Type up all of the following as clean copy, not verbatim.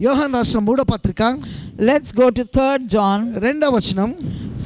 యోహాను రాసిన 3వ పత్రిక, let's go to 3rd John 2వ వచనం.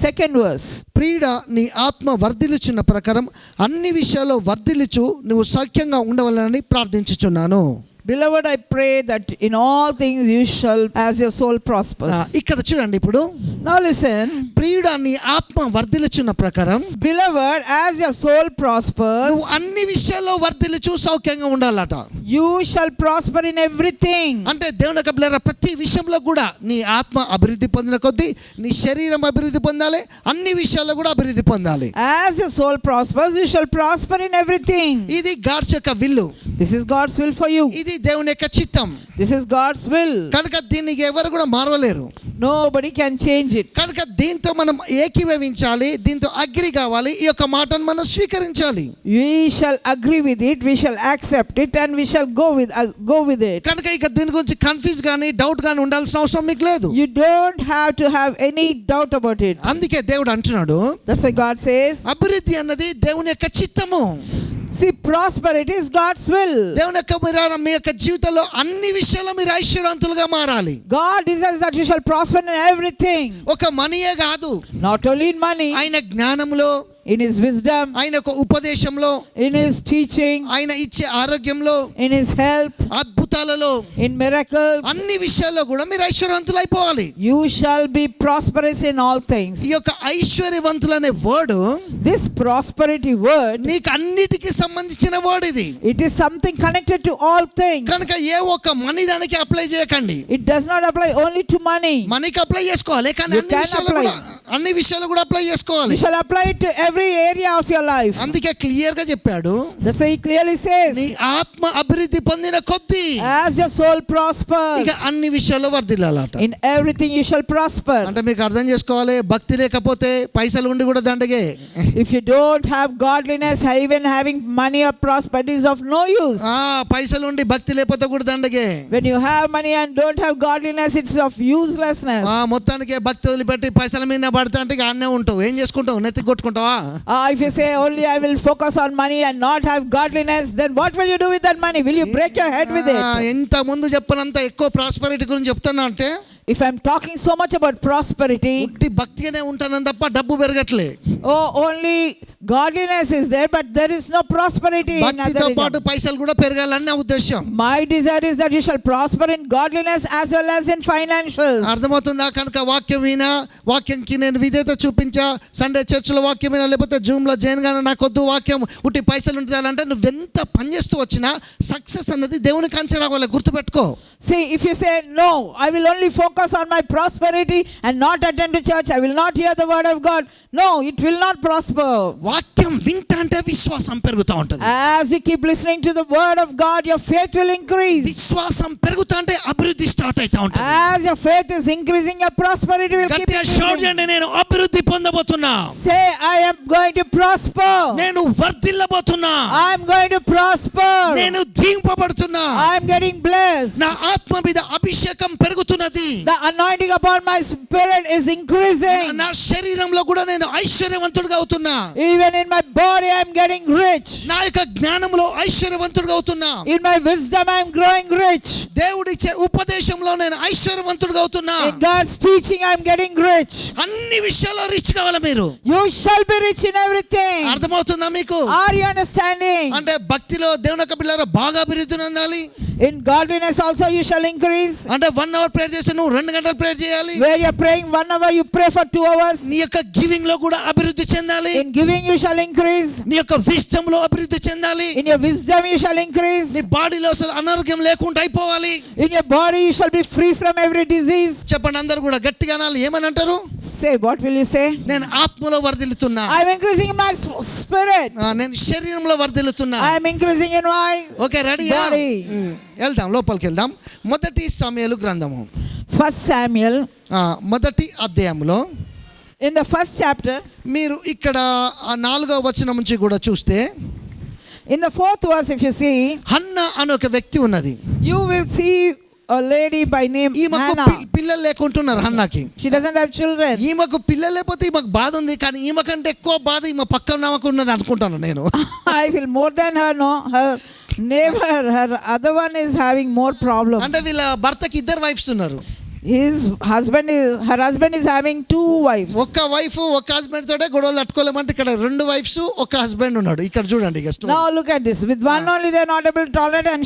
2nd verse. ప్రియుడ, నీ ఆత్మ వర్ధిల్లుచున్న ప్రకారం అన్ని విషయాల్లో వర్ధిల్లుచు నువ్వు సౌఖ్యంగా ఉండవాలని ప్రార్థించుచున్నాను. Beloved, I pray that in all things you shall, as your soul prospers. ఇక్కడ చూడండి ఇప్పుడు. Now listen. ప్రియుడా, నీ ఆత్మ వర్ధిల్లుచున్న ప్రకారం, beloved, as your soul prospers, నువ్వు అన్ని విషయాల్లో వర్ధిల్లుచు సౌఖ్యంగా ఉండాలట. you shall prosper in everything. అంటే దేవుని యొక్క బిడ్డలారా, ప్రతి విషయంలో కూడా నీ ఆత్మ అభివృద్ధి పొందిన కొద్దీ నీ శరీరం అభివృద్ధి పొందాలి, అన్ని విషయాల్లో కూడా అభివృద్ధి పొందాలి. As your soul prospers, you shall prosper in everything. ఇది గాడ్స్ యొక్క విల్లు. This is God's will for you. ఇది దేవుని యొక్క చిత్తం. This is God's will. కనుక దీనికి ఎవరు కూడా మారవలేరు. Nobody can change it. కనుక దీంతో మనం ఏకీభవించాలి, దీంతో అగ్రి కావాలి, ఈ యొక్క మాటను మనం స్వీకరించాలి. We shall agree with it, we shall accept it, and we shall go with it. కనుక ఇక దీని గురించి కన్ఫ్యూజ్ గానీ డౌట్ గానీ ఉండాల్సిన అవసరం మీకు లేదు. You don't have to have any doubt about it. అందుకే దేవుడు అంటున్నాడు, That's why God says, అభివృద్ధి అన్నది దేవుని యొక్క చిత్తము. see, prosperity is God's will. దేవుని యొక్క మీ యొక్క జీవితంలో అన్ని విషయాల్లో మీరు ఐశ్వర్యవంతులుగా మారాలి. God desires that you shall prosper in everything. ఒక మనీయే కాదు, Not only in money, ఆయన జ్ఞానంలో, in his wisdom, ఆయన యొక్క ఉపదేశంలో, in his teaching, ఆయన ఇచ్చే ఆరోగ్యంలో, in his health, అద్భుతాలలో, in miracles. అన్ని విషయాల్లో కూడా మీరు ఐశ్వర్యవంతులు అయిపోవాలి. You shall be prosperous in all things. ఈ యొక్క ఐశ్వర్యవంతులు అనే వర్డ్, This prosperity word, నీకు అన్నిటికీ సంబంధించిన వర్డ్ ఇది. it is something connected to all things. కనుక ఏ ఒక్క మనీ దానికి అప్లై చేయకండి. It does not apply only to money. మనీకి అప్లై చేసుకోవాలి, కానీ You can అన్ని విషయాలు కూడా అప్లై చేసుకోవాలి. You shall apply it to every area of your life. అందుకే క్లియర్ గా చెప్పాడు, That's why he clearly says, నీ ఆత్మ అభివృద్ధి పొందిన కొద్దీ as your soul prospers, ఇక అన్ని విషయాల్లో వర్ధిల్లాలట. in everything you shall prosper. అంటే మీకు అర్థం చేసుకోవాలి, భక్తి లేకపోతే పైసలు ఉండి కూడా దండగే. If you don't have godliness, even having money or prosperity is of no use. పైసలు ఉండి భక్తి లేకపోతే కూడా దండగే. When you have money and don't have godliness, it's of uselessness. మొత్తానికి భక్తి వదిలిపెట్టి పైసల మీద పడతా అంటే అన్నే ఉంటావు, ఏం చేసుకుంటావు, నెత్తి కొట్టుకుంటావా? If you say only I will focus on money and not have godliness, then what will you do with that money? Will you break your head with it? ఎంత ముందు చెప్పనంత ఎక్కువ ప్రాస్పరిటీ గురించి చెప్తున్నా అంటే, if I'm talking so much about prosperity, ఉట్టి భక్తిగానే ఉంటానని తప్ప డబ్బు పెరగట్లే. only godliness is there, but there is no prosperity in other భక్తితో పాటు area. పైసలు కూడా పెరగాలని నా ఉద్దేశం. My desire is that you shall prosper in godliness as well as in financials. అర్థమవుతుందా? కనుక వాక్యం వినా, వాక్యంకి నేను విధేయత చూపించా, సండే చర్చిలో వాక్యం వినా, లేకపోతే జూమ్ లో జైన్ గానే నాకొద్దు వాక్యం, ఉట్టి పైసలు ఉంటుందంటే నువ్వెంత పని చేస్తూ వచ్చినా సక్సెస్ అన్నది దేవుని కంచె రావాలి, గుర్తుపెట్టుకో. See, if you say no, I will only focus on my prosperity and not attend to church, I will not hear the word of God, no, it will not prosper. వాక్యం వింటా అంటే విశ్వాసం పెరుగుతూ ఉంటుంది. As you keep listening to the word of God, your faith will increase. విశ్వాసం పెరుగుతా అంటే అభివృద్ధి స్టార్ట్ అవుతా ఉంటుంది. As your faith is increasing, your prosperity will keep increasing. నేను అభివృద్ధి పొందబోతున్నా. Say, I am going to prosper. నేను వర్ధిల్లబోతున్నా. I am going to prosper. నేను దీవింపబడుతున్నా. I am getting blessed. నా ఆత్మ మీద అభిషేకం పెరుగుతున్నది. The anointing upon my spirit is increasing. నా శరీరంలో కూడా నేను ఐశ్వర్యవంతుడిగా అవుతున్నా. Even in my body I am getting rich. నా యొక్క జ్ఞానంలో ఐశ్వర్యవంతుడిగా అవుతున్నా. In my wisdom I am growing rich. దేవుడిచ్చే ఉపదేశంలో నేను ఐశ్వర్యవంతుడిగా అవుతున్నా. In God's teaching I am getting rich. అన్ని విషయాల్లో రిచ్ కావాలి మీరు. You shall be rich in everything. అర్థమవుతుందా మీకు? Are you understanding? అంటే భక్తిలో దేవుని యొక్క పిల్లలు బాగా అభివృద్ధి పొందాలి. In godliness also you shall increase. అంటే 1 hour ప్రేయర్ చేస్తే నువ్వు 2 గంటలు ప్రేయర్ చేయాలి. Where you are praying 1 hour, you pray for 2 hours. నీ యొక్క గివింగ్ లో కూడా అభివృద్ధి చెందాలి. In giving you shall increase. నీ యొక్క విజ్డమ్ లో అభివృద్ధి చెందాలి. In your wisdom you shall increase. నీ బాడీలో అసలు అనారోగ్యం లేకుండా అయిపోవాలి. In your body you shall be free from every disease. చెప్పండి అందరూ కూడా గట్టిగా అనాలి. ఏమని అంటారు? Say, what will you say? నేను ఆత్మలో వర్ధిల్లుతున్నా. I am increasing in my spirit. నేను శరీరంలో వర్ధిల్లుతున్నా. I am increasing in my okay రెడీయా? వెళ్దాం, లోపలికి వెళ్దాం. మొదటి సమూయేలు గ్రంథము 1 Samuel, మొదటి అధ్యాయంలో in the 1st chapter, మీరు ఇక్కడ 4వ వచనం నుంచి కూడా చూస్తే, in the 4th verse if you see, Hannah అనే ఒక వ్యక్తి ఉన్నది. you will see a lady by name Hannah. పిల్లలు లేకుంటున్నారు హన్నాకి. She doesn't have children. ఈమెకు పిల్లలు లేకపోతే ఈమెకు బాధ ఉంది, కానీ ఈమె కంటే ఎక్కువ బాధ ఈమె పక్కన ఉన్నది అనుకుంటాను నేను. I feel more than her, no, her Neighbor, her other one is having more problems. అంటే వీళ్ళ భర్తకి ఇద్దరు వైఫ్స్ ఉన్నారు. Her husband is having two wives. ఒక్క వైఫ్ ఒక్క హస్బెండ్ తోటే గొడవలు తట్టుకోలేమంటే ఇక్కడ రెండు వైఫ్స్ ఒక హస్బెండ్ ఉన్నాడు. ఇక్కడ చూడండి ఇక story. Now look at this. With one only they are not able to tolerate, and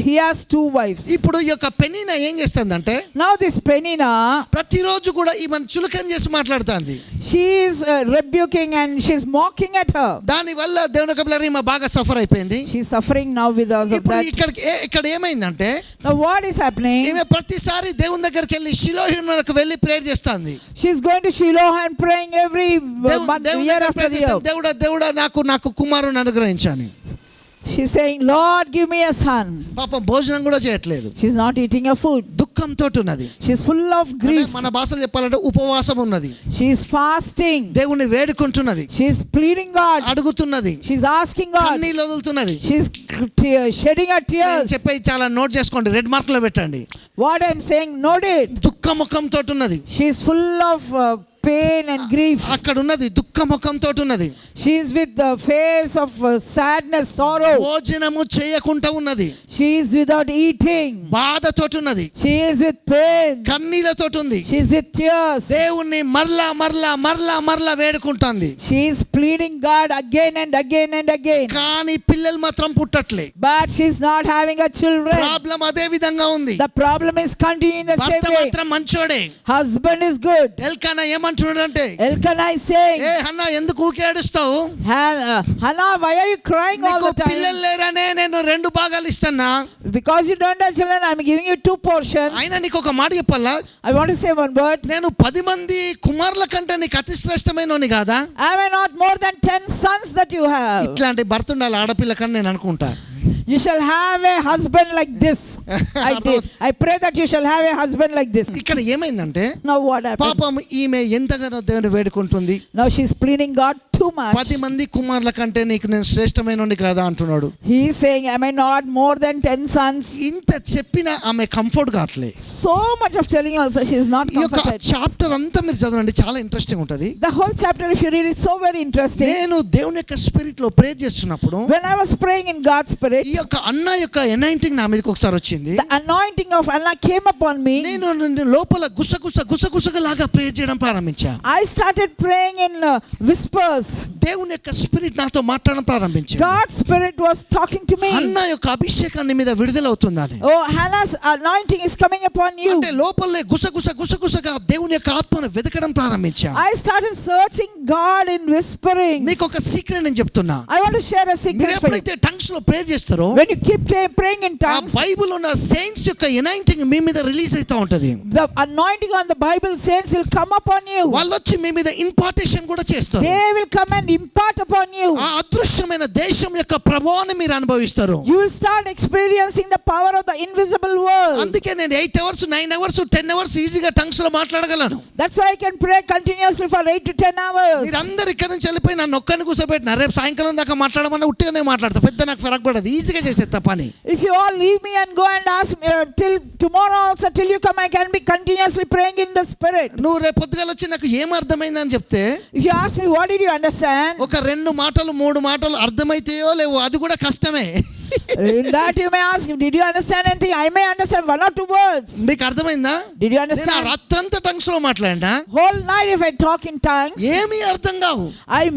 he has two wives. ఇప్పుడు ఈ యొక్క పెనీనా ఏం చేస్తుందంటే, Now this Penina, ప్రతిరోజు కూడా ఈమెను చులకన చేసి మాట్లాడుతుంది. she is rebuking and she is mocking at her. దాని వల్ల దేవుని యొక్క పిల్లలు ఈమె బాగా సఫర్ అయిపోయింది. She is suffering now because of ఇప్పుడు that. ఇక్కడ ఏమైందంటే, Now what is happening? ఈమె ప్రతిసారి దేవుని దగ్గరికి వెళ్ళి షిలోహునకు వెళ్ళి ప్రేయర్ చేస్తుంది. She is going to Shiloh and praying every month, year after year. దేవుడా నాకు కుమారుని అనుగ్రహించని. She is saying, Lord, give me a son. పాపం భోజనం కూడా చేయట్లేదు. She is not eating a food. దుఃఖంతో ఉన్నది. She is full of grief. మన భాషలో చెప్పాలంటే ఉపవాసం ఉన్నది. She is fasting. దేవుని వేడుకుంటున్నది. She is pleading God. అడుగుతున్నది. She is asking God. కన్నీళ్ళు వదులుతున్నది. She is shedding her tears. చెప్పేది చాలా నోట్ చేసుకోండి, రెడ్ మార్క్ లో పెట్టండి. What I am saying, note it. దుఃఖముఖంతో ఉన్నది. She is full of pain and grief. అక్కడ ఉన్నది దుఃఖముఖంతో ఉన్నది. She is with the face of sadness, sorrow. భోజనము చేయకుండా ఉన్నది. She is without eating. బాధతో ఉన్నది. She is with pain. కన్నీళ్లతో ఉంది. She is with tears. దేవుణ్ణి మరలా వేడుకుంటుంది. She is pleading God again and again and again. కానీ పిల్లలు మాత్రం పుట్టట్లే. But she is not having a children. Problem అదే విధంగా ఉంది. The problem is continuing the same భర్త way. మాత్రం మంచోడే. Husband is good. ఎల్కానా ఏమంటున్నాడంటే, Elkanah is saying, A Hannah ఎందుకు ఊకే ఏడుస్తావు? Hannah, why are you crying all నీకు the time? పిల్లలు లేరనే నేను 2 భాగాలు ఇస్తానా? Because you don't have children, I'm giving you 2 portions. అయినా నీకు ఒక మాట చెప్పాలా? I want to say one word. నేను 10 మంది కుమారుల కంటే నీకు అతి శ్రేష్టమైనోని కాదా? Am I not more than 10 sons that you have? ఇట్లాంటి భర్త ఉండాలి ఆడపిల్ల కన్నా నేను అనుకుంటా. You shall have a husband like this. I pray that you shall have a husband like this. ఇక్కడ ఏమైందంటే, Now what happened? పాపం ఈమె ఎంతగానో దేవుని వేడుకుంటుంది. Now she is pleading God too much. 10 మంది కుమారుల కంటే నీకు నేను శ్రేష్టమైనోని కాదా అంటున్నాడు. He is saying, am I not more than 10 sons? ఇంత చెప్పినా ఆమె కంఫర్ట్ కావట్లే. So much of telling also, she is not ఈ యొక్క comforted. చాప్టర్ అంతా మీరు చదవండి, చాలా ఇంట్రెస్టింగ్ ఉంటది. The whole chapter, if you read it, so very interesting. నేను దేవుని యొక్క స్పిరిట్ లో ప్రేయర్ చేస్తున్నప్పుడు, When I was praying in God's spirit, ఈ యొక్క అన్న యొక్క ఎనైంటింగ్ నా మీదకి ఒకసారి వచ్చింది. the anointing of Allah came upon me. నేను లోపల గుసగుసలాగా ప్రేయర్ చేయడం ప్రారంభించా. I started praying in whispers. దేవుని యొక్క స్పిరిట్ నాతో మాట్లాడడం ప్రారంభించింది. God's spirit was talking to me. అన్న యొక్క అభిషేకాన్ని మీద విడుదలవుతుందని. Oh, Hannah's anointing is coming upon you. అంటే లోపలే గుసగుసగా దేవుని యొక్క ఆత్మను వెతకడం ప్రారంభించా. I started searching God in whispering. మీకు ఒక సీక్రెట్ నేను చెప్తున్నా. I want to share a మీరు secret for you. ఎప్పుడైతే టంగ్స్ లో ప్రేయర్ చేస్తారో, When you keep praying in ఆ tongues, బైబిల్ ఉన్న సెయింట్స్ యొక్క ఎనైంటింగ్ మీ మీద రిలీజ్ అవుతా ఉంటది. the anointing on the Bible saints will come upon you. వాళ్ళు వచ్చి మీ మీద ఇంపార్టేషన్ కూడా చేస్తారు. They will come and impart upon you. ఆ అదృశ్యమైన దేశం యొక్క ప్రభావాన్ని మీరు అనుభవిస్తారు. You will start experiencing the power of the invisible world. అందుకే నేను 8 hours 9 hours 10 hours ఈజీగా టంగ్స్ లో మాట్లాడగలను. That's why I can pray continuously for 8 to 10 hours. మీరు అందరు ఇక్కడ నుంచి వెళ్ళిపోయి నన్ను ఒక్కని కూర్చోబెట్టిన రేపు సాయంకాలం దాకా మాట్లాడమన్నా ఉట్టిగానే మాట్లాడతా, పెద్ద నాకు ఫరక్ పడదు, ఈజీగా చేసేస్తా పని. If you all leave me and go and ask me till tomorrow also, till you come, I can be continuously praying in the spirit. నువ్వు రేపు పొద్దుగాల వచ్చి నాకు ఏం అర్థమైందని చెప్తే, If you ask me what did you understand, ఒక 2 మాటలు 3 మాటలు అర్థమైతేయో లేవో అది కూడా కష్టమే. in that you may ask, did you understand anything? I may understand 1 or 2 words. మీకు అర్థమైందా? Did you నేను ఆ understand? రాత్రంతా టంగ్స్ లో మాట్లాడా, Whole night if I talk in tongues, ఏమీ అర్థం కావు. I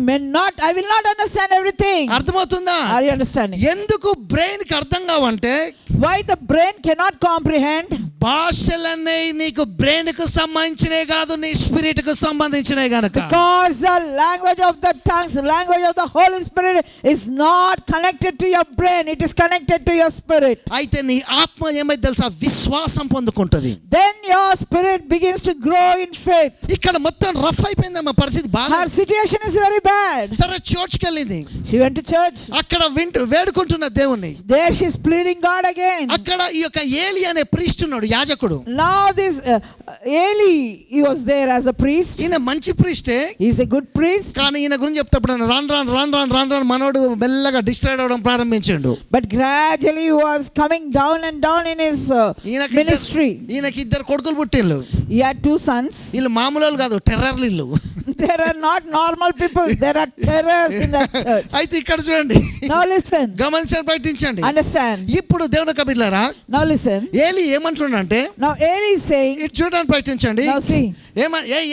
will not understand everything. అర్థమవుతుందా? Are you understanding? ఎందుకు బ్రెయిన్ కి అర్థం కావంటే, Why the brain cannot comprehend? భాషలన్నీ నీకు బ్రెయిన్ కు సంబంధించినవి కాదు, నీ స్పిరిట్ కు సంబంధించినవి గనుక. Because the language of the tongues, the language of the Holy Spirit is not connected to your brain, it is connected to your spirit. అయితే నీ ఆత్మ ఏమైతే తెలుసా, విశ్వాసం పొందుకుంటది. Then your spirit begins to grow in faith. ఇక్కడ మొత్తం rough అయిపోయిందమ్మా పరిస్థితి బాగా. Her situation is very bad. సరే చర్చ్కి వెళ్ళింది, She went to church. అక్కడ వేడుకుంటున్న దేవుణ్ణి. There she is pleading God again. అక్కడ ఈ యొక్క ఏలి అనే ప్రీస్ట్ ఉన్నాడు, యాజకుడు. Now this Eli, he was there as a priest. ఈయన మంచి ప్రీస్టే, He is a good priest. కానీ ఈయన గురించి చెప్తాప్పుడు రాను మనోడు మెల్లగా డిస్ట్రాక్ట్ అవడం ప్రారంభించాడు. But gradually he was coming down and down in his ministry. ఈయనకి 2 కొడుకులు పుట్టిళ్ళు. He had 2 sons. వీళ్ళు మామూలు కాదు, టెర్రర్ ఇల్లు. There are not normal people. There are terrors in that church. అయితే ఇక్కడ చూడండి, Now listen. గమనించండి, ప్రయత్నించండి. Understand. ఇప్పుడు దేవుని యొక్క బిడ్డలారా, Now listen. ఏలి ఏమంటున్నాడంటే, Now Eli is saying, ఇటు చూడడానికి ప్రయత్నించండి. now see,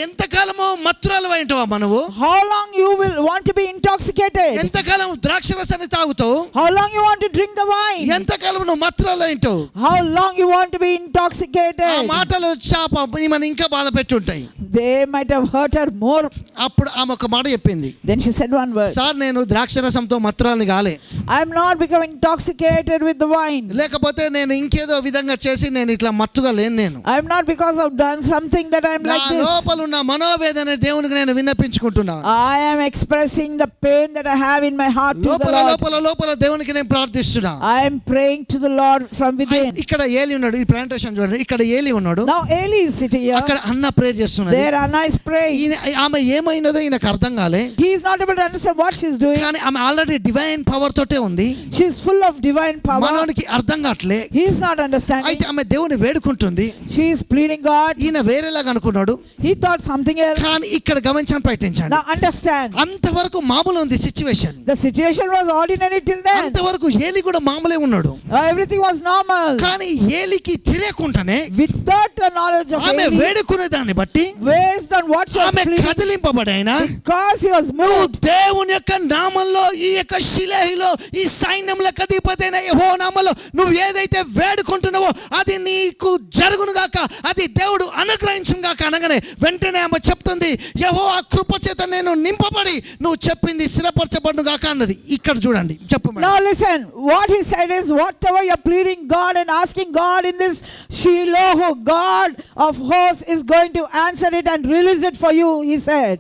ఎంతకాలము మత్తురాలు అయింటావా మనవు? how long you will want to be intoxicated? ఎంతకాలం ద్రాక్ష రసాన్ని తాగుతావు? How long you want to drink the wine? ఎంతకాలం నువ్వు మత్తురాలు అయింటావు? How long you want to be ఆ intoxicated? మాటలు చాప ఈమెను ఇంకా బాధ పెట్టుంటాయి. They might have hurt her more. అప్పుడు ఆమె ఒక మాట చెప్పింది, Then she said one word. Sir నేను ద్రాక్ష రసంతో మత్తురాలని కాలే, I am not become intoxicated with the wine. లేకపోతే నేను ఇంకేదో విధంగా చేసి నేను ఇట్లా మత్తుగా లేను. నేను I am not because of done something that I am నా like this. లోపల ఉన్న మనోవేదన దేవునికి నేను విన్నపించుకుంటున్నాను. I am expressing the pain that I have in my heart to the లోపల Lord. లోపల లోపల దేవునికి నేను ప్రార్థిస్తున్నా. I am praying to the Lord from within. ఇక్కడ ఏలి ఉన్నాడు, ఈ ప్లాంటేషన్ చూడండి, ఇక్కడ ఏలి ఉన్నాడు, Now Eli is sitting here. అక్కడ అన్న ప్రేయర్ చేస్తున్నది. There Anna is praying. ఆమె ఏమైనదో ఈయనకు అర్థం కాలే, He is not able to understand what she is doing. కానీ ఆమె ఆల్రెడీ డివైన్ పవర్ తోటే ఉంది. She is full of divine power. మనోనికి అర్థం కావట్లే. He is not understanding. అయితే ఆమె దేవుని వేడుకుంటుంది. She is pleading God. ఈయన వేరేలాగా అనుకున్నాడు, He thought something else. కానీ ఇక్కడ గమనించండి, ప్రయత్నించండి. Now understand. అంతవరకు మామూలు ఉంది situation. The situation was ordinary till then. అంతవరకు ఏలి కూడా మామూలే ఉన్నాడు. Everything was normal. కానీ ఏలికి తెలియకుండానే Without the knowledge of ఆమె Eli, వేడుకునే దాన్ని బట్టి based on what she was ఆమె pleading, కదిలింపబడైనా because he was నువ్వు moved. దేవుని యొక్క నామంలో, ఈ యొక్క శిలహిలో, ఈ సైన్యములకు అధిపతైన యెహోవా నామంలో నువ్వు ఏదైతే వేడుకుంటున్నావో అది నీకు జరుగును గాక, అది దేవుడు అనుగ్రహించును గాక అనగానే వెంటనే ఆమె చెప్తుంది, యెహోవా కృప చేత నేను నింపబడి నువ్వు చెప్పింది స్థిరపరచబడును గాక అన్నది. ఇక్కడ చూడండి, చెప్పు. Now listen, what he said is, whatever you're pleading God and asking God in this Shiloh, God of hosts is going to answer it and release it for you, he said.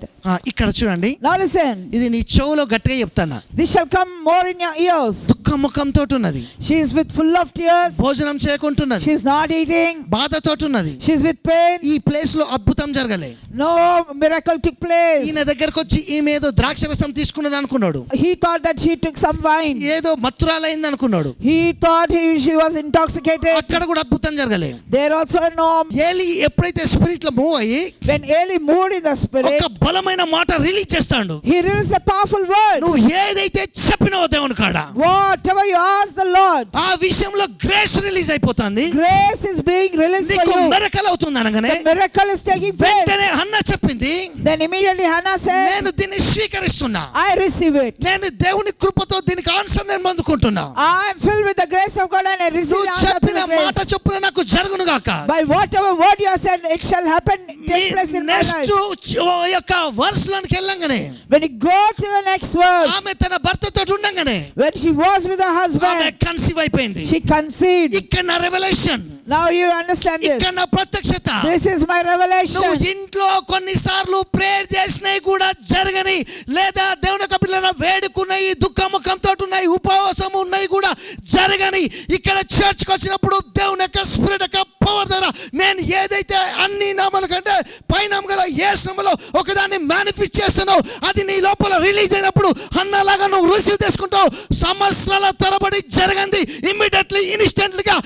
ఇక్కడ చూడండి, Now listen, ఇది నీ చెవులో గట్టిగా చెప్తానా, this shall come more in your ears. దుఃఖ ముఖంతో ఉన్నది, She is with full of tears. భోజనం చేయకుంటున్నది, She is not eating. బాధతో ఉన్నది. She is with pain. ఈ ప్లేస్ లో అద్భుతం జరగలే. No miracle took place. ఈయన దగ్గరకు వచ్చి ఈమె ఏదో ద్రాక్షరసం తీసుకున్నది అనుకున్నాడు, He thought that she took some wine. ఏదో మత్తురాలైంది అనుకున్నాడు. He thought she was intoxicated. అక్కడ కూడా అద్భుతం జరగలే. There also no. ఏలి ఎప్పుడైతే స్పిరిట్ లో మూవ్ అయ్యి When Eli moved in the spirit, ఒక బలమైన మాట రిలీజ్ చేస్తాడు. he released a powerful word. నువ్వు ఏదైతే చెప్పినావో దేవుని కాడ Whatever you ask the Lord, ఆ విషయంలో గ్రేస్ రిలీజ్ అయిపోతుంది. grace is being released for నీకు you. మిరకల్ అవుతుంది అనగానే The miracle is taking place. వెంటనే హన్నా చెప్పింది, Then immediately Hannah said, నేను దీన్ని స్వీకరిస్తున్నా, I receive it. నేను దేవుని కృపతో దీనికి ఆన్సర్ నేను పొందుకుంటున్నా. I am filled with the grace of God and I receive నువ్వు the answer చెప్పిన through the మాట grace. చొప్పున నాకు జరుగును గాక. By whatever word you have said, it shall happen, take place in my next life. యొక్క verse లోనికి వెళ్ళంగానే When you go to the next verse, ఆమె తన భర్తతో ఉండగానే when she was with her ఆమె husband, కన్సీవ్ అయిపోయింది. she conceived. ఇక్కడ నా revolution, Now you understand this. ఇక్కడ నా ప్రత్యక్షత. This is my నువ్వు revelation. ఇంట్లో కొన్నిసార్లు ప్రేయర్ చేసినవి కూడా జరగని, లేదా దేవుని యొక్క పిల్లల వేడుకున్నాయి, దుఃఖముఖంతో ఉన్నాయి, ఉపవాసం ఉన్నాయి కూడా జరగని, ఇక్కడ చర్చ్కి వచ్చినప్పుడు దేవుని యొక్క స్పిరిట్ యొక్క పవర్ ద్వారా నేను ఏదైతే అన్ని నామాల కంటే పైన గల యేసు నామములో ఒకదాన్ని మేనిఫెస్ట్ చేస్తున్నావు, అది నీ లోపల రిలీజ్ అయినప్పుడు అన్నలాగా నువ్వు రిసీవ్ చేసుకుంటావు. సంవత్సరాల తరబడి జరగంది ఇమ్మీడియట్లీ, ఇన్స్టెంట్లీ గా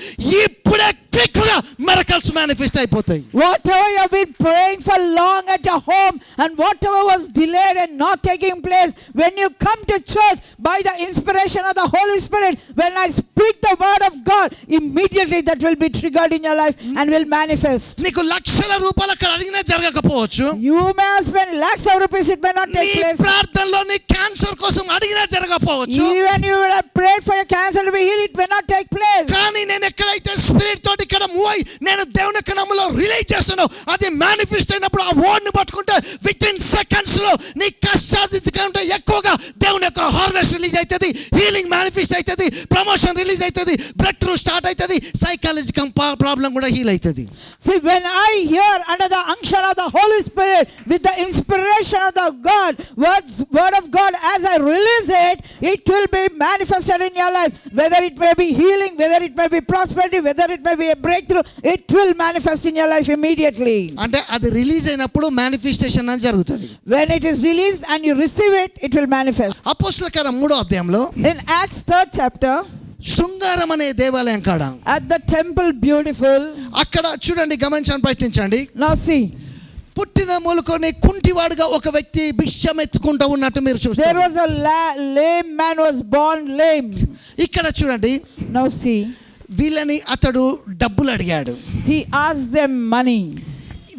ఇప్పుడే క్విక్ గా మిరకల్స్ మేనిఫెస్ట్ అయిపోతాయి. Whatever you have been praying for long at your home and whatever was delayed and not taking place, when you come to church by the inspiration of the Holy Spirit, when I speak the word of God, immediately that will be triggered in your life and will manifest. నీకు లక్షల రూపాయలు అక్కడ అడిగినా జరగకపోవచ్చు. You may have spent lakhs of rupees, it may not నీ take place. ప్రార్థనలో నీ cancer కోసం అడిగినా జరగకపోవచ్చు. Even you would have prayed for your cancer to be healed, it may not take place. కానీ నేను ఎక్కడైతే స్పిరిట్ తోటి ఇక్కడ మూవ్ అయ్యి నేను దేవుని యొక్క నామములో రిలీజ్ చేస్తాను, అది మేనిఫెస్ట్ అయినప్పుడు ఆ వర్డ్ ని పట్టుకుంటే విత్ ఇన్ సెకండ్స్ లో నీ కష్టాధిక కంటే ఎక్కువగా దేవుని యొక్క హార్వెస్ట్ రిలీజ్ అవుతుంది, హీలింగ్ మేనిఫెస్ట్ అవుతుంది, ప్రమోషన్ రిలీజ్ అవుతుంది, బ్రేక్ త్రూ స్టార్ట్ అవుతుంది, సైకాలజికల్ ప్రాబ్లం కూడా హీల్ అవుతుంది. See, when I hear under the unction of the Holy Spirit, with the inspiration of the word of God, as I release it, it will be manifested in your life. Whether it may be healing, whether it may be prosperity, whether it may be a breakthrough, it will manifest in your life immediately. అంటే అది release అయినప్పుడు manifestation అని జరుగుతుంది. When it is released and you receive it, it will manifest. అపోస్తల కార్యం 3వ అధ్యాయంలో In Acts 3rd chapter, శృంగారం అనే దేవాలయం కాడ at the temple beautiful. అక్కడ చూడండి, గమనించండి, ప్రయత్నించండి. Now see, పుట్టిన మూలుకొని కుంటివాడుగా ఒక వ్యక్తి భిక్షం ఎత్తుకుంటూ ఉన్నట్టు మీరు There చూస్తారు. was a lame man was born lame. ఇక్కడ చూడండి, Now see, వీళ్ళని అతడు డబ్బులు అడిగాడు. he asked them money.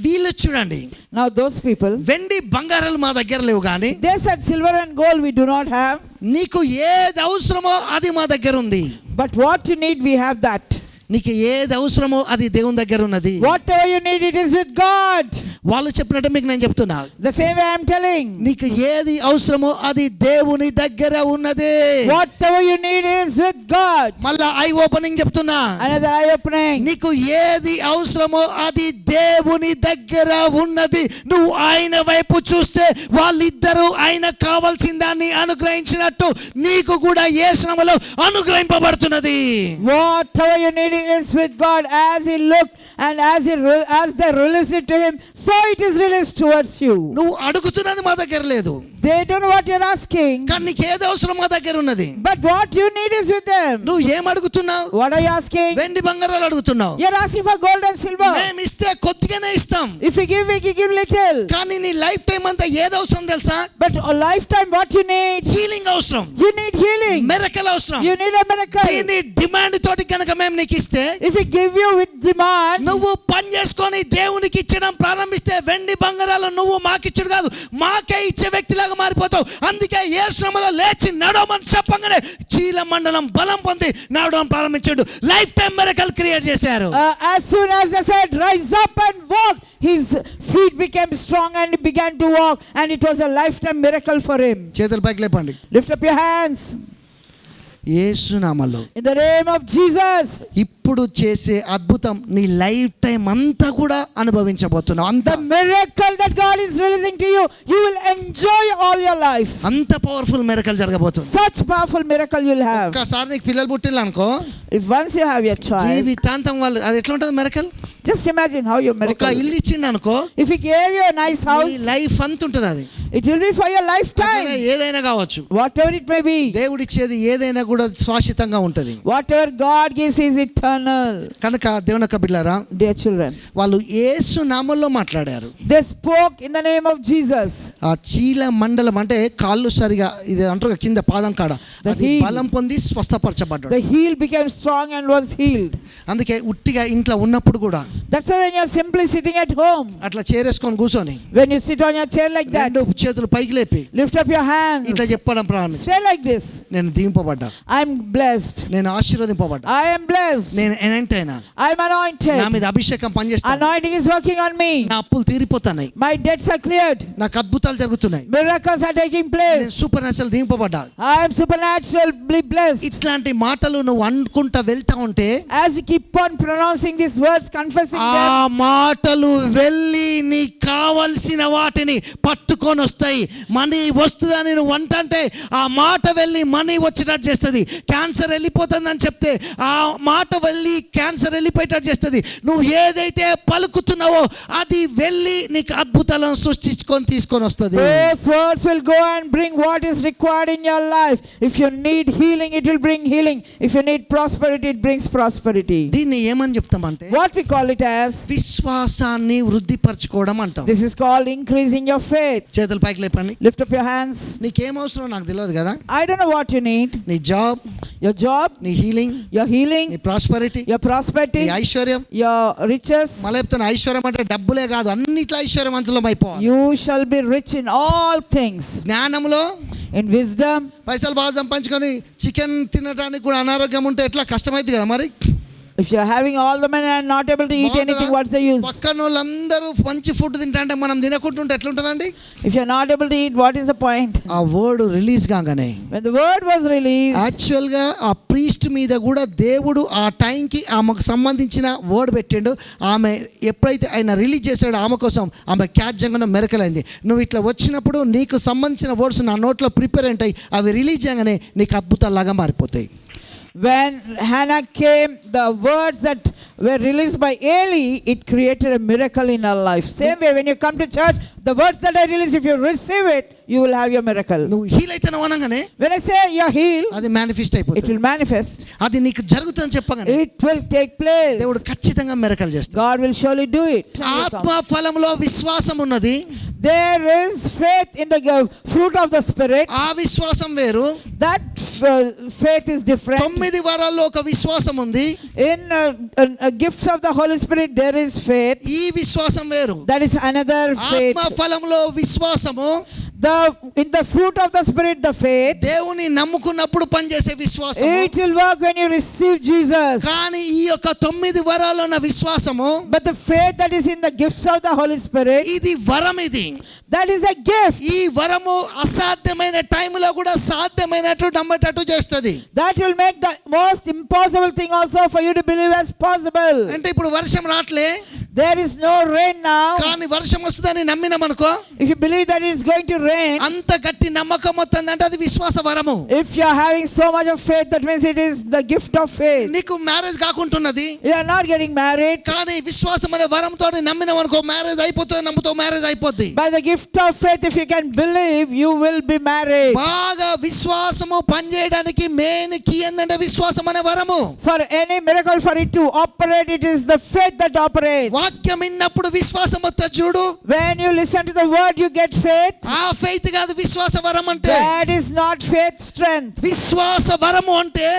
వీళ్ళు చూడండి, Now those people, వెండి బంగారాలు మా దగ్గర లేవు కానీ they said, silver and gold we do not have, నీకు ఏది అవసరమో అది మా దగ్గర ఉంది. but what you need we have that. నీకు ఏది అవసరమో అది దేవుని దగ్గర ఉన్నది. Whatever you need, it is with God. వాళ్ళు చెప్పినట్టు మీకు నేను చెప్తున్నా, The same way I am telling. నీకు ఏది అవసరమో అది దేవుని దగ్గర ఉన్నది. Whatever you need is with God. మళ్ళా ఐ ఓపెనింగ్ చెప్తున్నా, Another eye opening. నీకు ఏది అవసరమో అది దేవుని దగ్గర ఉన్నది. నువ్వు ఆయన వైపు చూస్తే వాళ్ళిద్దరూ ఆయన కావాల్సిన దాన్ని అనుగ్రహించినట్టు నీకు కూడా యేసునామములో అనుగ్రహింపబడుతున్నది. Whatever you need is with God. As he looked and as they released it to him, so it is released towards you. నువ్వు అడుగుతున్నది మా దగ్గర లేదు, They don't know what you're asking, కానీ నీకు ఏది అవసరం మా దగ్గర ఉన్నది. but what you need is with them. నువ్వు ఏం అడుగుతున్నావు? What are you asking? వెండి బంగారాలు అడుగుతున్నావు. You're asking for gold and silver. మేము ఇస్తే కొద్దిగానే ఇస్తాం, If we give little. కానీ నీ లైఫ్ టైం అంతా ఏది అవసరం తెలుసా? But a lifetime, what you need? Healing అవసరం, You need healing. మెరకల్ అవసరం. You need a miracle. దీని డిమాండ్ తోటి కనుక మేము నీకు ఇస్తే, If we give you with demand, నువ్వు పని చేసుకొని దేవునికి ఇచ్చడం ప్రారంభిస్తే వెండి బంగారాలు నువ్వు మాకిచ్చుడు కాదు, మాకే ఇచ్చే వ్యక్తిలాగా మారిపోతావు. అందుకే యేసునామములో లేచి నడవమని చెప్పగానే చీల మండలం బలం పొంది నడవడం ప్రారంభించాడు. లైఫ్ టైం మిరకల్ క్రియేట్ చేశారు. as soon as they said, rise up and walk, his feet became strong and he began to walk, and it was a lifetime miracle for him. చేతులు పైకి లేపండి. Lift up your hands. యేసునామములో In the name of Jesus. ఇప్పుడు చేసే అద్భుతం నీ life time అంతా కూడా అనుభవించబోతున్నావు. The miracle that God is releasing to you, you will enjoy all your life. అంత పవర్ఫుల్ మిరకల్ జరగబోతుంది. Such powerful miracle you'll have. ఒక్కసారి నీకు పిల్లలు పుట్టిల్లు అనుకో, If once you have your child, జీవితాంతం వాళ్ళు అది ఎట్లా ఉంటుంది miracle? just imagine how your ఒక miracle. ఇల్లు ఇచ్చిండు అనుకో, If he gave you a nice నీ house, లైఫ్ అంత ఉంటుంది. అది it will be for your అట్లనే lifetime. ఏదైనా కావచ్చు. Whatever it may be, దేవుడిచ్చేది ఏదైనా కూడా శాశ్వతంగా ఉంటుంది. whatever God gives is eternal. కనుక దేవుని యొక్క బిడ్డలారా, Dear children, వాళ్ళు యేసు నామములో మాట్లాడారు. they spoke in the name of Jesus. ఆ చీల మండలం అంటే కాళ్ళు సరిగా ఇది అంటారు కింద పాదం కాడ, అది heel. బలం పొంది స్వస్థపరచబడ్డాడు. The heel became strong and was healed. అందుకే ఉట్టిగా ఇంట్లో ఉన్నప్పుడు కూడా That's why when you're simply sitting at home, అట్లా చేరేసుకొని కూర్చొని when you sit on your chair like that, రెండు చేతులు పైకి లేపి lift up your hands, ఇట్లా చెప్పడం ప్రారంభించు. say like this, నేను దీవింపబడ్డా, I'm blessed, నేను ఆశీర్వదింపబడ్డా, I am blessed, నేను ఎనెంట్ అయినా, I'm anointed, నా మీద అభిషేకం పనిచేస్తాను, anointing is working on me, నా అప్పులు తీరిపోతున్నాయి, my debts are cleared, నాకు అద్భుతాలు జరుగుతున్నాయి, miracles are taking place, నేను సూపర్ న్యాచురల్ దీవింపబడ్డా. I am supernaturally blessed. ఇట్లాంటి మాటలు నువ్వు అనుకుంటా వెళ్తా ఉంటే As you keep on pronouncing these words, confessing ఆ them, మాటలు వెళ్ళి నీకు కావలసిన వాటిని పట్టుకొని వస్తాయి. మనీ వస్తుందని నువ్వు అంటే ఆ మాట వెళ్ళి మనీ వచ్చేటట్టు చేస్తుంది. క్యాన్సర్ వెళ్ళిపోతుందని చెప్తే ఆ మాట వెళ్ళి క్యాన్సర్ వెళ్ళిపోయేటట్టు చేస్తుంది. నువ్వు ఏదైతే పలుకుతున్నావో అది వెళ్ళి నీకు అద్భుతాలను సృష్టించుకొని తీసుకొని వస్తుంది. those words will go and bring what is required in your life. If you need healing, it will bring healing. If you need prosperity, it brings prosperity. దీన్ని ఏమని చెప్తామంటే What we call it as, విశ్వాసాన్ని వృద్ధిపరచుకోవడం అంటాం. this is called increasing your faith. చేతులు పైకి లేపండి. Lift up your hands. నీకేం అవసరం నాకు తెలియదు కదా. I don't know what you need. నీ జాబ్, Your job, నీ హీలింగ్, your healing, నీ ప్రాస్పరిటీ, your prosperity, నీ ఐశ్వర్యం. your riches. మళ్ళీ చెప్తాను, ఐశ్వర్యం అంటే డబ్బులే కాదు, అన్నిట్లో ఐశ్వర్యవంతులం అయిపోవాలి. You shall be rich in all things. జ్ఞానంలో In wisdom, పైసలు బాగా సంపాదించుకొని చికెన్ తినడానికి కూడా అనారోగ్యం ఉంటే ఎట్లా కష్టమైంది కదా. మరి if you are having all the money and not able to eat anything, what's the use? పక్కన వాళ్ళందరూ మంచి ఫుడ్ తింటే మనం తినకుంటుంటే ఎట్లుంటుందండి? If you are not able to eat, what is the point? ఆ వర్డ్ రిలీజ్ కాగానే When the word was released, యాక్చువల్గా ఆ priest మీద కూడా దేవుడు ఆ టైంకి ఆమెకు సంబంధించిన వర్డ్ పెట్టిండు. ఆమె ఎప్పుడైతే ఆయన రిలీజ్ చేశాడో ఆమె కోసం ఆమె క్యాచ్ జంగన మెరకలైంది. నువ్వు ఇట్లా వచ్చినప్పుడు నీకు సంబంధించిన వర్డ్స్ నా నోట్లో ప్రిపేర్ ఉంటాయి, అవి రిలీజ్ చేయగానే నీకు అద్భుతాల్లాగా మారిపోతాయి. When Hannah came, the words that were released by Eli, it created a miracle in her life. Same way, when you come to church, the words that I release, if you receive it, you will have your miracle. నువ్వు heal అయితేనవు అనగానే When I say you're healed, అది manifest it అయిపోతుంది. will manifest. అది నీకు జరుగుతుందని చెప్పగానే It will take place. దేవుడు ఖచ్చితంగా మిరకల్ చేస్తాడు. God will surely do it. ఆత్మ ఫలంలో విశ్వాసం ఉన్నది. There is faith in the fruit of the Spirit. ఆ విశ్వాసం వేరు. That faith is different. 9 వరాల్లో ఒక విశ్వాసం ఉంది. In gifts of the Holy Spirit, there is faith. ఈ విశ్వాసం వేరు. That is another faith. ఆత్మ ఫలంలో విశ్వాసము, In the fruit of the Spirit, the faith. దేవుని నమ్ముకున్నప్పుడు పనిచేసే విశ్వాసము. It will work when you receive Jesus. కానీ ఈ యొక్క 9 వరాల్లో ఉన్న విశ్వాసము, But the faith that is in the gifts of the Holy Spirit, ఇది వరం. ఇది that is a gift. ఈ వరము అసాధ్యమైన టైంలో కూడా సాధ్యమైనట్టు నమ్మేటట్టు చేస్తుంది. That will make the most impossible thing also for you to believe as possible. అంటే ఇప్పుడు వర్షం రాట్లే, There is no rain now. కానీ వర్షం వస్తుందని నమ్మినామనుకో, If you believe that it is going to rain, అంత గట్టి నమ్మకం వస్తుందంటే అది విశ్వాస వరము. if you are having so much of faith, that means it is the gift of faith. నీకు marriage కాకుంటున్నది, You are not getting married. కానీ విశ్వాసం అనే వరంతో నమ్మినామనుకో మ్యారేజ్ అయిపోతుంది, నమ్ముతావు మ్యారేజ్ అయిపోద్ది. By the gift of faith, if you can believe, you will be married. బాగా విశ్వాసము పనిచేయడానికి main key ఏంటంటే విశ్వాసం అనే వరము. For any miracle, for it to operate, it is the faith that operates. వాక్యం విన్నప్పుడు విశ్వాసం వస్తుంది చూడు. When you listen to the word, you get faith. ఆ ఫెయిత్ కాదు విశ్వాస వరం అంటే. That is not faith strength. విశ్వాస వరము అంటే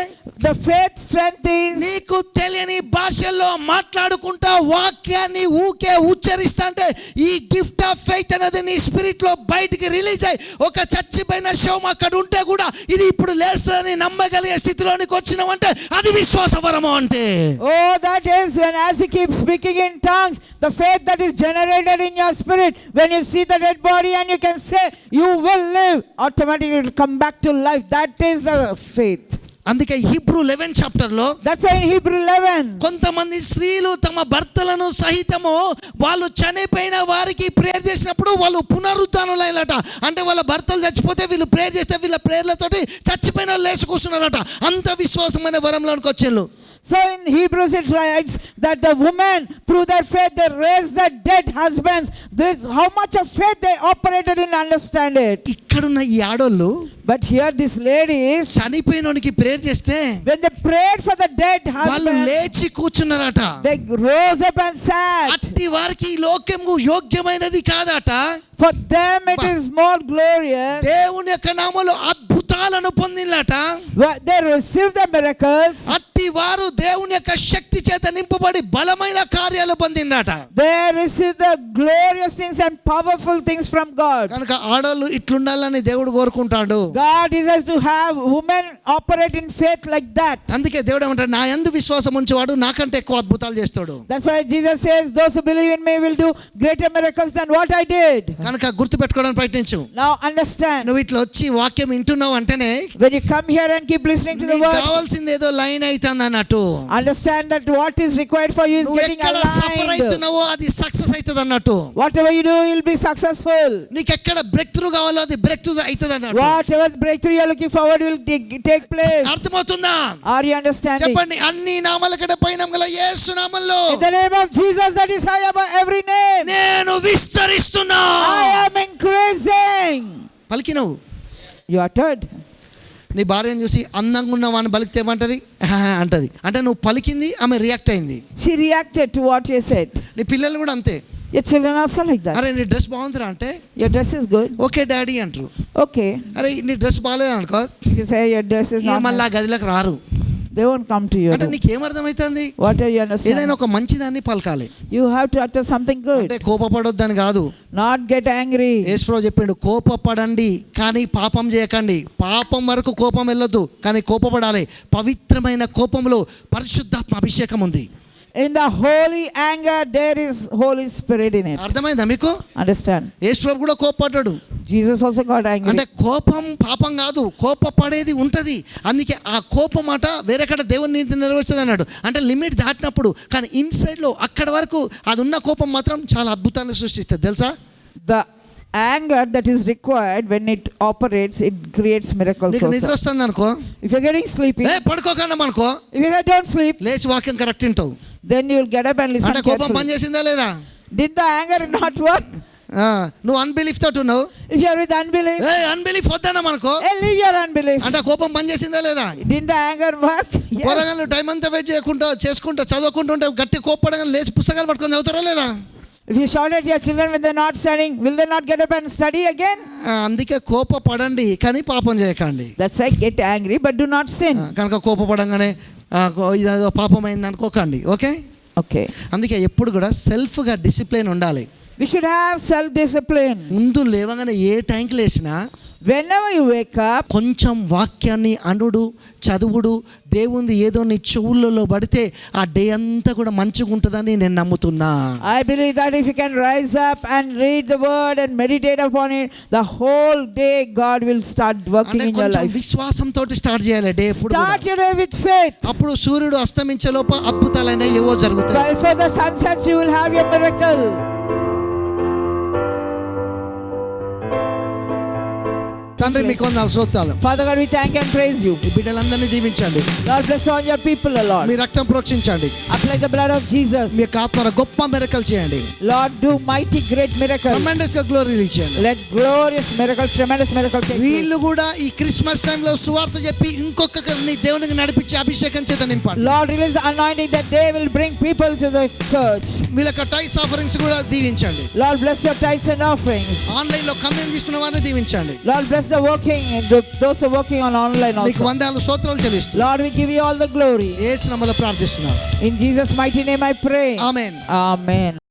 The faith strength is నీకు తెలియని భాషల్లో మాట్లాడుకుంటా వాక్యాన్ని ఊకే ఉచ్చరిస్తా అంటే ఈ గిఫ్ట్ ఆఫ్ ఫెయిత్ అనేది నీ స్పిరిట్ లో బయటికి రిలీజ్ అయ్యి ఒక చచ్చిపోయిన శవం అక్కడ ఉంటే కూడా ఇది ఇప్పుడు లేస్తుందని నమ్మగలిగే స్థితిలోనికి వచ్చినావంటే అది విశ్వాస వరము అంటే. Oh, that is when as you keep speaking in tongues, the faith that is generated in your spirit, when you see the dead body and you can say you will live, automatically it will come back to life. That is the faith. అందుకే Hebrew 11 chapter లో That's why in Hebrew 11, కొంతమంది స్త్రీలు తమ భర్తలను సహితము వాళ్ళు చనిపోయిన వారికి ప్రేయర్ చేసినప్పుడు వాళ్ళు పునరుద్ధానులైనట. అంటే వాళ్ళ భర్తలు చచ్చిపోతే వీళ్ళు ప్రేయర్ చేస్తే వీళ్ళ ప్రేయర్లతోటి చచ్చిపోయిన వాళ్ళు లేచి కూర్చున్నారట. అంత విశ్వాసమైన వరంలోనికి వచ్చేళ్ళు. so in Hebrews it writes that the women through their faith they raised their dead husbands. This how much of faith they operated in, understand it. ఇక్కడున్న ఈ ఆడోళ్ళు But here this ladies, చనిపోయినోనికి ప్రేయర్ చేస్తే when they prayed for the dead వాళ్ళు husband, లేచి కూర్చున్నారట. they rose up and sat. అట్టి వారికి ఈ లోకము యోగ్యమైనది కాదట. For them it is more glorious. దేవుని యొక్క నామములో అద్భుతాలను పొందినట. They received the miracles. అట్టి వారు దేవుని యొక్క శక్తి చేత నింపబడి బలమైన కార్యాలు పొందినట. They received the glorious things and powerful things from God. కనుక ఆడోళ్ళు ఇట్లుండాలని దేవుడు కోరుకుంటాడు. God desires to have women operate in faith like that. అందుకే దేవుడు ఏమంటాడు, నా యందు విశ్వాసం ఉంచేవాడు నాకంటే ఎక్కువ అద్భుతాలు చేస్తాడు. That's why Jesus says, those who believe in me will do greater miracles than what I did. కనుక గుర్తు పెట్టుకోవడానికి ప్రయత్నించు. Now understand, నువ్వు ఇట్లా వచ్చి వాక్యం వింటున్నావు అంటేనే when you come here and keep listening to the నీకు word, కావాల్సింది ఏదో లైన్ అవుతుంది అన్నట్టు. understand that what is required for you is నువ్వు getting ఎక్కడ సఫర్ aligned. అవుతున్నావో అది సక్సెస్ అవుతుంది అన్నట్టు. Whatever you do, you'll be successful. నీకు ఎక్కడ బ్రేక్ త్రూ కావాలో అది బ్రేక్ త్రూ అవుతుంది అన్నట్టు. Whatever breakthrough you're looking forward will take place. అర్థమవుతుందా? Are you understanding? చెప్పండి, అన్ని నామాల కంటే పైన గల యేసు నామములో In the name of Jesus that is high above every name, నేను విస్తరిస్తున్నా. I am increasing. పలికినవు. You uttered. నీ భార్యను చూసి అందంగా ఉన్నావా అని పలికితే ఏమంటది? అంటది. అంటే నువ్వు పలికింది, ఆమె రియాక్ట్ అయింది. She reacted to what you said. నీ పిల్లలు కూడా అంతే. Your children are also like that. అరే నీ డ్రెస్ బాగుందిరా అంటే Your dress is good. Okay daddy అంటారు. Okay. అరే నీ డ్రెస్ బాగాలేదు అనుకో, You say your dress is not మళ్ళీ ఆ nice. గదిలోకి రారు. They won't come to you. అంటే నీకేం అర్థమవుతుంది? What are you ఏదైనా understanding? ఒక మంచిదాన్ని పలకాలి. You have to utter something అంటే good. కోపపడొద్దని కాదు. Not get angry. యేసుప్రభు చెప్పిండు, కోపపడండి కానీ పాపం చేయకండి. పాపం వరకు కోపం వెళ్ళొద్దు, కానీ కోపపడాలి. పవిత్రమైన కోపంలో పరిశుద్ధాత్మ అభిషేకం ఉంది. In the holy anger there is Holy Spirit in it. అర్థమైందా మీకు? Understand? యేసుప్రభు కూడా కోపపడ్డాడు. Jesus also got angry. అంటే కోపం పాపం కాదు, కోపపడేది ఉంటది. అందుకే ఆ కోపం మాట వేరేకడ దేవుని నీతి నెరవేర్చదు అన్నాడు. అంటే లిమిట్ దాటినప్పుడు, కానీ ఇన్సైడ్ లో అక్కడ వరకు అది ఉన్న కోపం మాత్రం చాలా అద్భుతాలను సృష్టిస్తుంది తెలుసా? The anger that is required when it operates, it creates miracles నీకు నిద్ర also. వస్తుంది అనుకో, If you're getting sleepy, పడుకోకన్నా అనుకో, if you don't sleep, లేచి వాక్యం కరెక్ట్ వింటావు. then you'll get up and listen అంటే కోపం carefully. పని చేసిందా లేదా? Did the anger not work? నువ్వు అన్బిలీఫ్ తోటి ఉన్నావు, If you're with unbelief, unbelief వద్దన్నా మనకో, hey, leave your unbelief. అంటే కోపం పని చేసిందా లేదా? Did the anger work? Yes. పోరగాళ్ళు టైం అంతా వేస్ట్ చేయకుండా చేసుకుంటా చదువుకుంటుంటే గట్టి కోప్పడగా లేచి పుస్తకాలు పట్టుకొని చదువుతారా లేదా? If you shout at your children when they're not studying, will they not get up and study again? అందుకే కోపపడండి కానీ పాపం చేయకండి. That's why get angry but do not sin. కనుక కోపపడంగానే ఇదేదో పాపం అయింది అనుకోకండి. Okay, Okay. అందుకే ఎప్పుడు కూడా సెల్ఫ్గా డిసిప్లిన్ ఉండాలి. We should have self-discipline. ముందు లేవగానే ఏ టైంకి లేచినా Whenever you wake up, కొంచెం వాక్యాన్ని అనుడు చదువుడు దేవుంది ఏదో నీ చెవులలో పడితే ఆ డే అంతా కూడా మంచిగా ఉంటుందని నేను నమ్ముతున్నా. I believe that if you can rise up and read the word and meditate upon it, the whole day God will start working అంటే in your కొంచెం life. విశ్వాసంతో స్టార్ట్ చేయాలి డే ఎప్పుడు కూడా. Start your day with faith. అప్పుడు సూర్యుడు అస్తమించే లోపు అద్భుతాలైన ఏవో జరుగుతాయి. But before the sun sets, you will have your miracle. తండ్రి మీకు వందనాలు స్తోత్రాలు. Father God, we thank and praise you. ఈ బిడ్డలందరినీ దీవించండి. Lord, bless all your people, Lord. మీ రక్తం ప్రోక్షించండి. Apply the blood of Jesus. మీ యొక్క ఆత్మల గొప్ప మిరకల్ చేయండి. Lord, do mighty great miracles. Tremendous గా గ్లోరీ రిలీజ్ చేయండి. Let glorious miracles, tremendous miracles take place. వీళ్ళు కూడా ఈ క్రిస్మస్ టైంలో సువార్త చెప్పి ఇంకొకరిని దేవునికి నడిపించి అభిషేకం చేత నింపండి. Lord, release the anointing that they will bring people to the church. వీళ్ళకి టైస్ ఆఫరింగ్స్ కూడా దీవించండి. Lord, bless your tithes and offerings. Online లో కమ్యూన్ తీసుకున్న వారిని దీవించండి. Lord, bless the working, those who are working on online మీకు also. వందనాలు స్తోత్రాలు చెల్లిస్తున్నాను. Lord, we give you all the glory. యేసు నామములో ప్రార్థిస్తున్నాను. In Jesus' mighty name I pray. Amen. Amen.